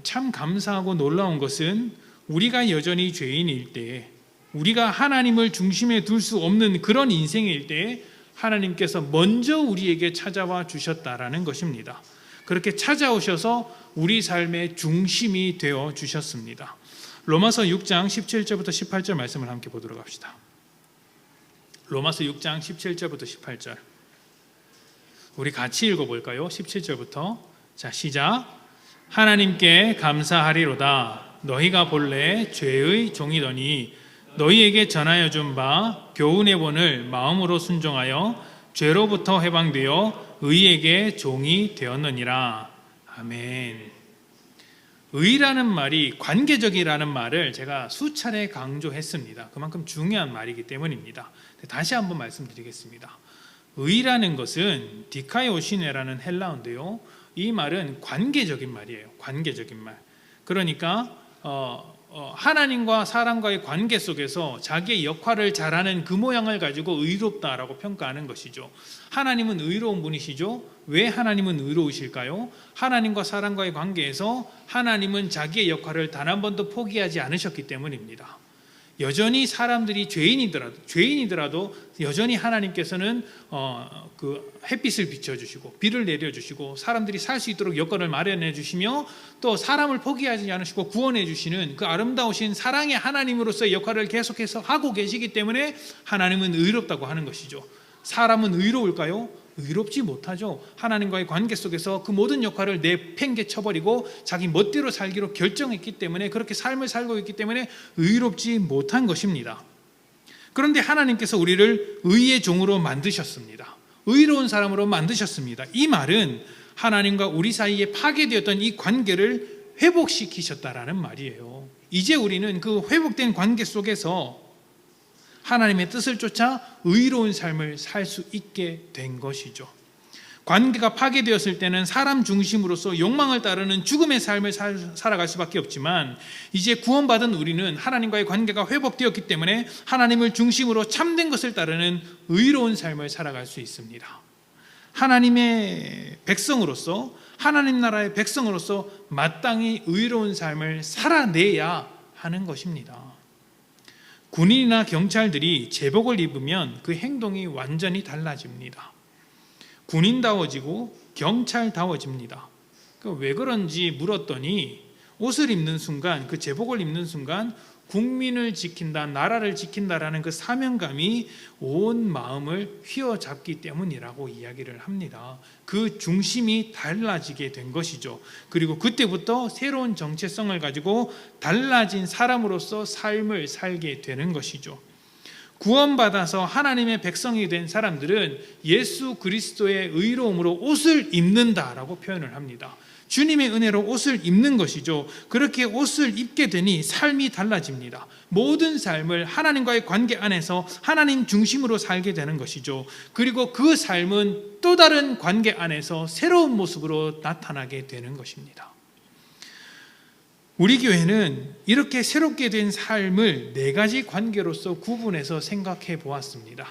참 감사하고 놀라운 것은 우리가 여전히 죄인일 때에, 우리가 하나님을 중심에 둘 수 없는 그런 인생일 때에 하나님께서 먼저 우리에게 찾아와 주셨다라는 것입니다. 그렇게 찾아오셔서 우리 삶의 중심이 되어 주셨습니다. 로마서 6장 17절부터 18절 말씀을 함께 보도록 합시다. 로마서 6장 17절부터 18절 우리 같이 읽어볼까요? 17절부터. 자, 시작. 하나님께 감사하리로다. 너희가 본래 죄의 종이더니 너희에게 전하여 준 바 교훈의 본을 마음으로 순종하여 죄로부터 해방되어 의에게 종이 되었느니라. 아멘. 의라는 말이 관계적이라는 말을 제가 수차례 강조했습니다. 그만큼 중요한 말이기 때문입니다. 다시 한번 말씀드리겠습니다. 의라는 것은 디카이오시네라는 헬라어인데요. 이 말은 관계적인 말이에요. 관계적인 말. 그러니까 하나님과 사람과의 관계 속에서 자기의 역할을 잘하는 그 모양을 가지고 의롭다라고 평가하는 것이죠. 하나님은 의로운 분이시죠. 왜 하나님은 의로우실까요? 하나님과 사람과의 관계에서 하나님은 자기의 역할을 단 한 번도 포기하지 않으셨기 때문입니다. 여전히 사람들이 죄인이더라도 여전히 하나님께서는 그 햇빛을 비춰주시고 비를 내려주시고 사람들이 살 수 있도록 여건을 마련해 주시며 또 사람을 포기하지 않으시고 구원해 주시는 그 아름다우신 사랑의 하나님으로서의 역할을 계속해서 하고 계시기 때문에 하나님은 의롭다고 하는 것이죠. 사람은 의로울까요? 의롭지 못하죠. 하나님과의 관계 속에서 그 모든 역할을 내팽개쳐버리고 자기 멋대로 살기로 결정했기 때문에, 그렇게 삶을 살고 있기 때문에 의롭지 못한 것입니다. 그런데 하나님께서 우리를 의의 종으로 만드셨습니다. 의로운 사람으로 만드셨습니다. 이 말은 하나님과 우리 사이에 파괴되었던 이 관계를 회복시키셨다라는 말이에요. 이제 우리는 그 회복된 관계 속에서 하나님의 뜻을 쫓아 의로운 삶을 살 수 있게 된 것이죠. 관계가 파괴되었을 때는 사람 중심으로서 욕망을 따르는 죽음의 삶을 살아갈 수밖에 없지만, 이제 구원받은 우리는 하나님과의 관계가 회복되었기 때문에 하나님을 중심으로 참된 것을 따르는 의로운 삶을 살아갈 수 있습니다. 하나님의 백성으로서, 하나님 나라의 백성으로서 마땅히 의로운 삶을 살아내야 하는 것입니다. 군인이나 경찰들이 제복을 입으면 그 행동이 완전히 달라집니다. 군인다워지고 경찰다워집니다. 왜 그런지 물었더니 옷을 입는 순간, 그 제복을 입는 순간 국민을 지킨다, 나라를 지킨다라는 그 사명감이 온 마음을 휘어잡기 때문이라고 이야기를 합니다. 그 중심이 달라지게 된 것이죠. 그리고 그때부터 새로운 정체성을 가지고 달라진 사람으로서 삶을 살게 되는 것이죠. 구원받아서 하나님의 백성이 된 사람들은 예수 그리스도의 의로움으로 옷을 입는다라고 표현을 합니다. 주님의 은혜로 옷을 입는 것이죠. 그렇게 옷을 입게 되니 삶이 달라집니다. 모든 삶을 하나님과의 관계 안에서 하나님 중심으로 살게 되는 것이죠. 그리고 그 삶은 또 다른 관계 안에서 새로운 모습으로 나타나게 되는 것입니다. 우리 교회는 이렇게 새롭게 된 삶을 4가지 관계로서 구분해서 생각해 보았습니다.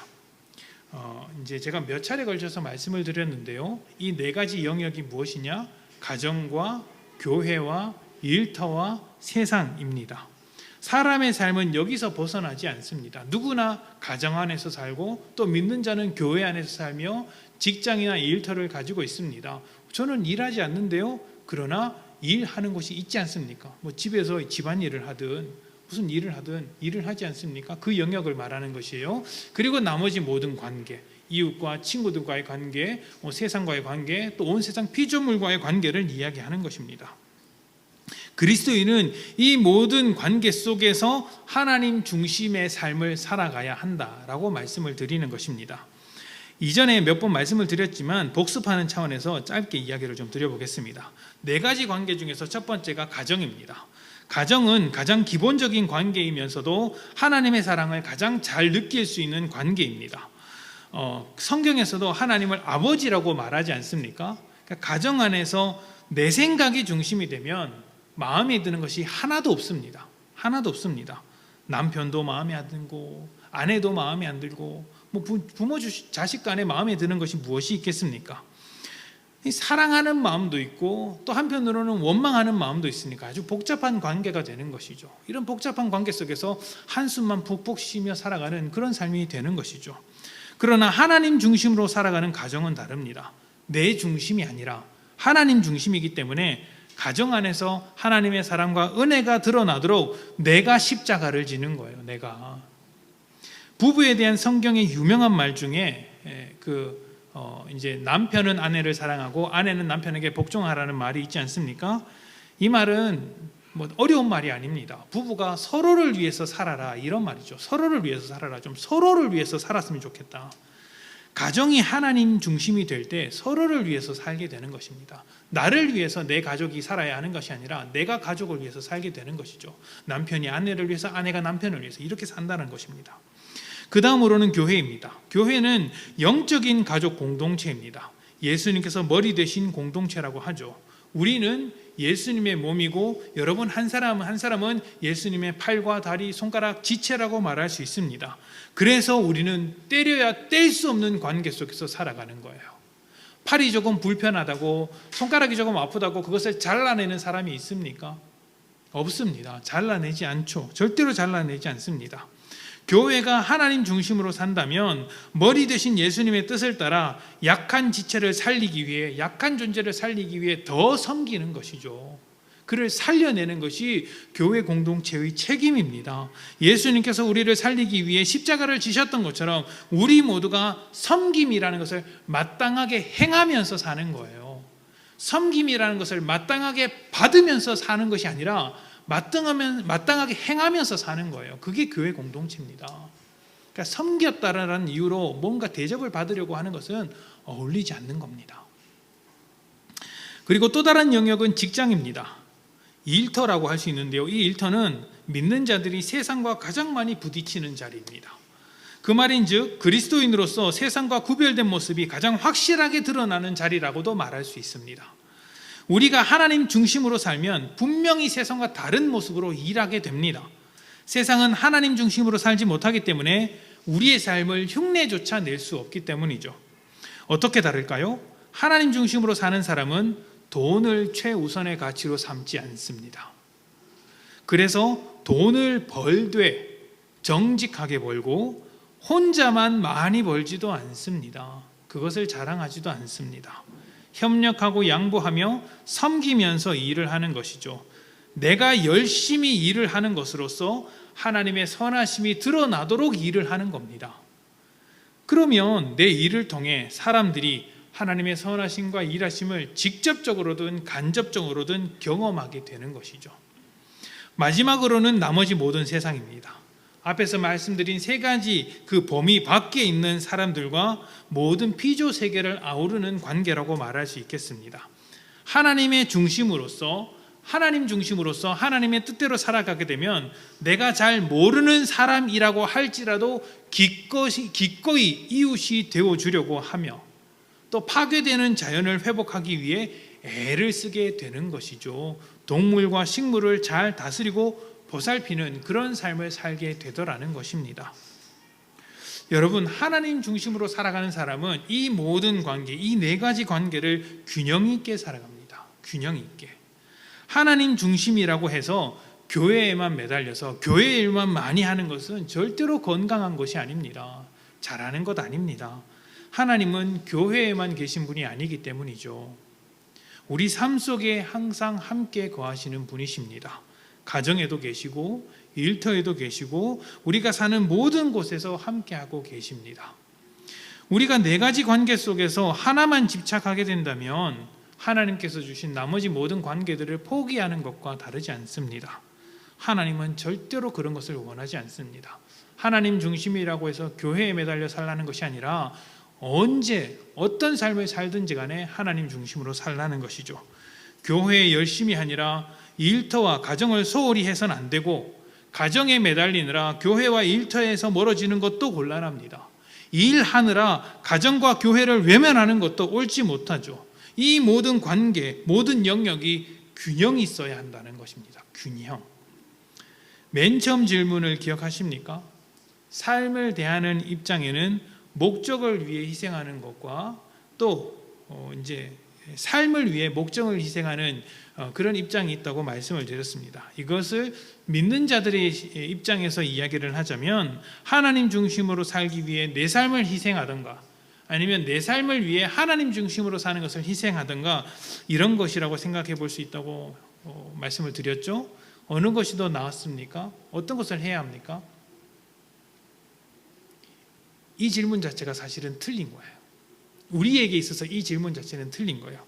이제 제가 몇 차례 걸쳐서 말씀을 드렸는데요. 이 4가지 영역이 무엇이냐? 가정과 교회와 일터와 세상입니다. 사람의 삶은 여기서 벗어나지 않습니다. 누구나 가정 안에서 살고, 또 믿는 자는 교회 안에서 살며 직장이나 일터를 가지고 있습니다. 저는 일하지 않는데요. 그러나 일하는 곳이 있지 않습니까? 집에서 집안일을 하든 무슨 일을 하든 일을 하지 않습니까? 그 영역을 말하는 것이에요. 그리고 나머지 모든 관계, 이웃과 친구들과의 관계, 세상과의 관계, 또 온 세상 피조물과의 관계를 이야기하는 것입니다. 그리스도인은 이 모든 관계 속에서 하나님 중심의 삶을 살아가야 한다라고 말씀을 드리는 것입니다. 이전에 몇 번 말씀을 드렸지만 복습하는 차원에서 짧게 이야기를 좀 드려보겠습니다. 4가지 관계 중에서 첫 번째가 가정입니다. 가정은 가장 기본적인 관계이면서도 하나님의 사랑을 가장 잘 느낄 수 있는 관계입니다. 성경에서도 하나님을 아버지라고 말하지 않습니까? 그러니까 가정 안에서 내 생각이 중심이 되면 마음에 드는 것이 하나도 없습니다. 하나도 없습니다. 남편도 마음에 안 들고, 아내도 마음에 안 들고, 부모 자식 간에 마음에 드는 것이 무엇이 있겠습니까? 사랑하는 마음도 있고, 또 한편으로는 원망하는 마음도 있으니까 아주 복잡한 관계가 되는 것이죠. 이런 복잡한 관계 속에서 한숨만 푹푹 쉬며 살아가는 그런 삶이 되는 것이죠. 그러나 하나님 중심으로 살아가는 가정은 다릅니다. 내 중심이 아니라 하나님 중심이기 때문에 가정 안에서 하나님의 사랑과 은혜가 드러나도록 내가 십자가를 지는 거예요. 내가. 부부에 대한 성경의 유명한 말 중에 이제 남편은 아내를 사랑하고 아내는 남편에게 복종하라는 말이 있지 않습니까? 이 말은 어려운 말이 아닙니다. 부부가 서로를 위해서 살아라, 이런 말이죠. 서로를 위해서 살아라. 좀 서로를 위해서 살았으면 좋겠다. 가정이 하나님 중심이 될 때 서로를 위해서 살게 되는 것입니다. 나를 위해서 내 가족이 살아야 하는 것이 아니라 내가 가족을 위해서 살게 되는 것이죠. 남편이 아내를 위해서, 아내가 남편을 위해서 이렇게 산다는 것입니다. 그 다음으로는 교회입니다. 교회는 영적인 가족 공동체입니다. 예수님께서 머리 되신 공동체라고 하죠. 우리는 예수님의 몸이고, 여러분 한 사람 한 사람은 예수님의 팔과 다리, 손가락, 지체라고 말할 수 있습니다. 그래서 우리는 때려야 뗄 수 없는 관계 속에서 살아가는 거예요. 팔이 조금 불편하다고, 손가락이 조금 아프다고 그것을 잘라내는 사람이 있습니까? 없습니다. 잘라내지 않죠. 절대로 잘라내지 않습니다. 교회가 하나님 중심으로 산다면 머리 대신 예수님의 뜻을 따라 약한 지체를 살리기 위해, 약한 존재를 살리기 위해 더 섬기는 것이죠. 그를 살려내는 것이 교회 공동체의 책임입니다. 예수님께서 우리를 살리기 위해 십자가를 지셨던 것처럼 우리 모두가 섬김이라는 것을 마땅하게 행하면서 사는 거예요. 섬김이라는 것을 마땅하게 받으면서 사는 것이 아니라 마땅하게 행하면서 사는 거예요. 그게 교회 공동체입니다. 그러니까 섬겼다라는 이유로 뭔가 대접을 받으려고 하는 것은 어울리지 않는 겁니다. 그리고 또 다른 영역은 직장입니다. 일터라고 할 수 있는데요. 이 일터는 믿는 자들이 세상과 가장 많이 부딪히는 자리입니다. 그 말인즉 그리스도인으로서 세상과 구별된 모습이 가장 확실하게 드러나는 자리라고도 말할 수 있습니다. 우리가 하나님 중심으로 살면 분명히 세상과 다른 모습으로 일하게 됩니다. 세상은 하나님 중심으로 살지 못하기 때문에 우리의 삶을 흉내조차 낼 수 없기 때문이죠. 어떻게 다를까요? 하나님 중심으로 사는 사람은 돈을 최우선의 가치로 삼지 않습니다. 그래서 돈을 벌되 정직하게 벌고 혼자만 많이 벌지도 않습니다. 그것을 자랑하지도 않습니다. 협력하고 양보하며 섬기면서 일을 하는 것이죠. 내가 열심히 일을 하는 것으로서 하나님의 선하심이 드러나도록 일을 하는 겁니다. 그러면 내 일을 통해 사람들이 하나님의 선하심과 일하심을 직접적으로든 간접적으로든 경험하게 되는 것이죠. 마지막으로는 나머지 모든 세상입니다. 앞에서 말씀드린 세 가지 그 범위 밖에 있는 사람들과 모든 피조 세계를 아우르는 관계라고 말할 수 있겠습니다. 하나님 중심으로서 하나님의 뜻대로 살아가게 되면 내가 잘 모르는 사람이라고 할지라도 기꺼이 이웃이 되어주려고 하며 또 파괴되는 자연을 회복하기 위해 애를 쓰게 되는 것이죠. 동물과 식물을 잘 다스리고 보살피는 그런 삶을 살게 되더라는 것입니다. 여러분, 하나님 중심으로 살아가는 사람은 이 모든 관계, 이 네 가지 관계를 균형 있게 살아갑니다. 균형 있게. 하나님 중심이라고 해서 교회에만 매달려서 교회 일만 많이 하는 것은 절대로 건강한 것이 아닙니다. 잘하는 것 아닙니다. 하나님은 교회에만 계신 분이 아니기 때문이죠. 우리 삶 속에 항상 함께 거하시는 분이십니다. 가정에도 계시고 일터에도 계시고 우리가 사는 모든 곳에서 함께하고 계십니다. 우리가 네 가지 관계 속에서 하나만 집착하게 된다면 하나님께서 주신 나머지 모든 관계들을 포기하는 것과 다르지 않습니다. 하나님은 절대로 그런 것을 원하지 않습니다. 하나님 중심이라고 해서 교회에 매달려 살라는 것이 아니라 언제 어떤 삶을 살든지 간에 하나님 중심으로 살라는 것이죠. 교회에 열심히 하니라 일터와 가정을 소홀히 해서는 안 되고 가정에 매달리느라 교회와 일터에서 멀어지는 것도 곤란합니다. 일하느라 가정과 교회를 외면하는 것도 옳지 못하죠. 이 모든 관계, 모든 영역이 균형이 있어야 한다는 것입니다. 균형. 맨 처음 질문을 기억하십니까? 삶을 대하는 입장에는 목적을 위해 희생하는 것과 또 이제 삶을 위해 목적을 희생하는 그런 입장이 있다고 말씀을 드렸습니다. 이것을 믿는 자들의 입장에서 이야기를 하자면 하나님 중심으로 살기 위해 내 삶을 희생하던가 아니면 내 삶을 위해 하나님 중심으로 사는 것을 희생하던가 이런 것이라고 생각해 볼 수 있다고 말씀을 드렸죠. 어느 것이 더 나았습니까? 어떤 것을 해야 합니까? 이 질문 자체가 사실은 틀린 거예요. 우리에게 있어서 이 질문 자체는 틀린 거예요.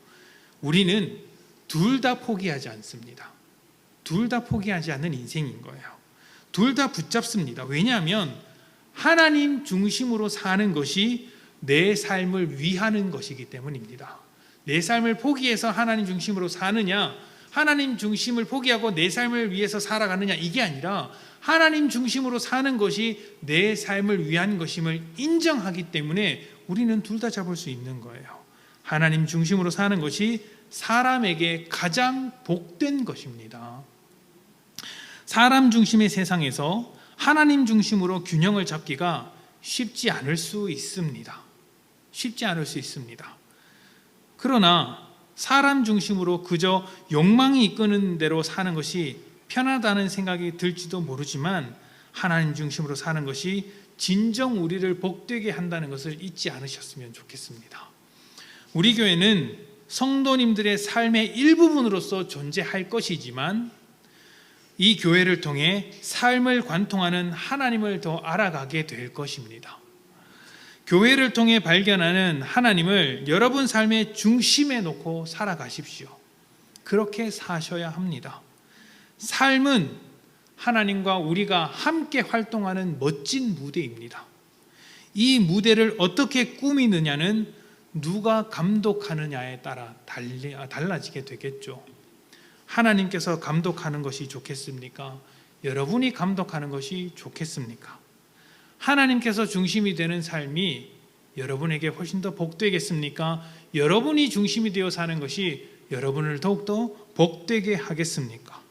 우리는 둘 다 포기하지 않습니다. 둘 다 포기하지 않는 인생인 거예요. 둘 다 붙잡습니다. 왜냐하면 하나님 중심으로 사는 것이 내 삶을 위하는 것이기 때문입니다. 내 삶을 포기해서 하나님 중심으로 사느냐, 하나님 중심을 포기하고 내 삶을 위해서 살아가느냐, 이게 아니라 하나님 중심으로 사는 것이 내 삶을 위한 것임을 인정하기 때문에 우리는 둘 다 잡을 수 있는 거예요. 하나님 중심으로 사는 것이 사람에게 가장 복된 것입니다. 사람 중심의 세상에서 하나님 중심으로 균형을 잡기가 쉽지 않을 수 있습니다. 쉽지 않을 수 있습니다. 그러나 사람 중심으로 그저 욕망이 이끄는 대로 사는 것이 편하다는 생각이 들지도 모르지만 하나님 중심으로 사는 것이 진정 우리를 복되게 한다는 것을 잊지 않으셨으면 좋겠습니다. 우리 교회는 성도님들의 삶의 일부분으로서 존재할 것이지만 이 교회를 통해 삶을 관통하는 하나님을 더 알아가게 될 것입니다. 교회를 통해 발견하는 하나님을 여러분 삶의 중심에 놓고 살아가십시오. 그렇게 사셔야 합니다. 삶은 하나님과 우리가 함께 활동하는 멋진 무대입니다. 이 무대를 어떻게 꾸미느냐는 누가 감독하느냐에 따라 달라지게 되겠죠. 하나님께서 감독하는 것이 좋겠습니까? 여러분이 감독하는 것이 좋겠습니까? 하나님께서 중심이 되는 삶이 여러분에게 훨씬 더 복되겠습니까? 여러분이 중심이 되어 사는 것이 여러분을 더욱더 복되게 하겠습니까?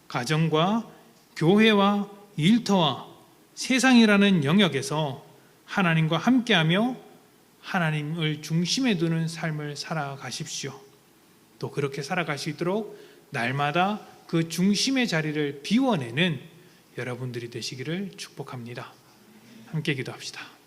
가정과 교회와 일터와 세상이라는 영역에서 하나님과 함께하며 하나님을 중심에 두는 삶을 살아가십시오. 또 그렇게 살아갈 수 있도록 날마다 그 중심의 자리를 비워내는 여러분들이 되시기를 축복합니다. 함께 기도합시다.